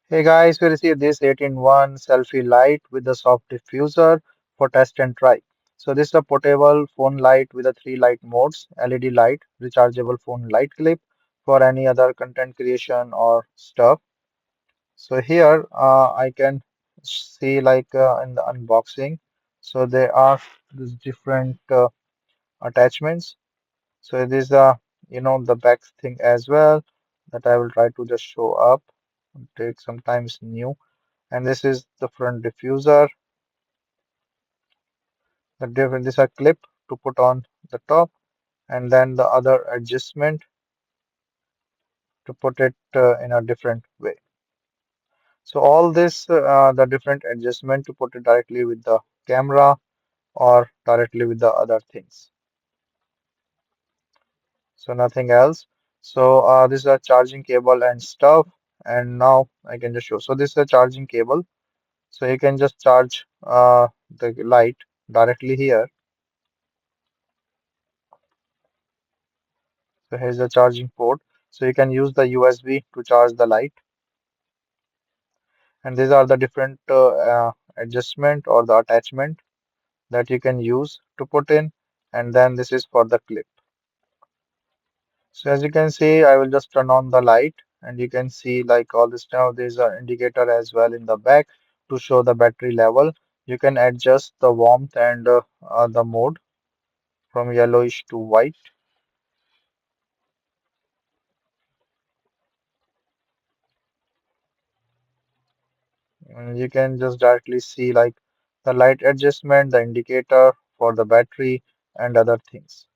Hey guys, we received this 8-in-1 selfie light with the soft diffuser for test and try. So this is a portable phone light with a three light modes, LED light, rechargeable phone light clip for any other content creation or stuff. So here I can see in the unboxing. So there are these different attachments. So this is the back thing as well that I will try to just show up. Take some time, it's new. And this is the front diffuser. This is a clip to put on the top, and then the other adjustment to put it in a different way. So all this, the different adjustment to put it directly with the camera or directly with the other things. So nothing else. So this is a charging cable and stuff. And now I can just show. So this is a charging cable. So you can just charge the light directly here. So here's the charging port. So you can use the USB to charge the light. And these are the different adjustment or the attachment that you can use to put in. And then this is for the clip. So as you can see, I will just turn on the light and you can see like all this now. There's an indicator as well in the back to show the battery level. You can adjust the warmth and the mode from yellowish to white. And you can just directly see like the light adjustment, the indicator for the battery and other things.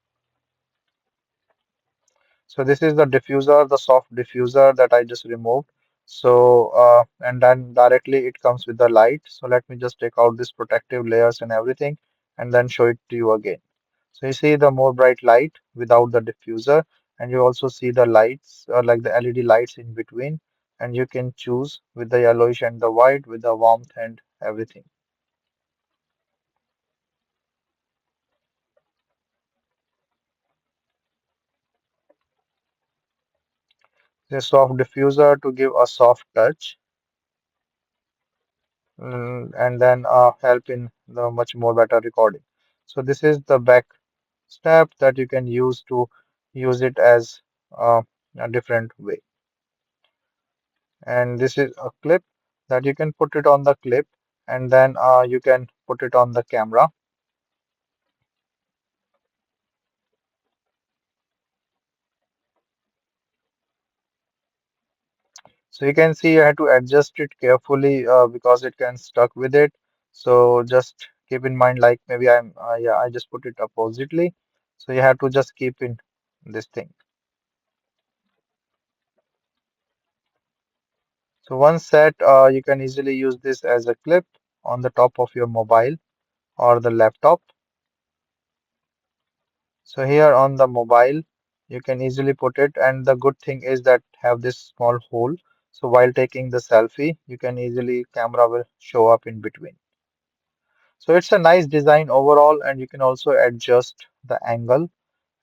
So this is the diffuser, the soft diffuser that I just removed. So and then directly it comes with the light. So let me just take out this protective layers and everything and then show it to you again. So you see the more bright light without the diffuser, and you also see the lights like the LED lights in between, and you can choose with the yellowish and the white with the warmth and everything. The soft diffuser to give a soft touch, and then help in the much more better recording. So this is the back step that you can use to use it as uh, a different way. And this is a clip that you can put it on the clip, and then you can put it on the camera. So you can see I had to adjust it carefully because it can stuck with it. So just keep in mind, like maybe I just put it oppositely. So you have to just keep in this thing. So once set, you can easily use this as a clip on the top of your mobile or the laptop. So here on the mobile, you can easily put it, and the good thing is that have this small hole. So while taking the selfie, you can easily camera will show up in between. So it's a nice design overall, and you can also adjust the angle,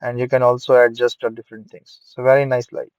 and you can also adjust the different things. So very nice light.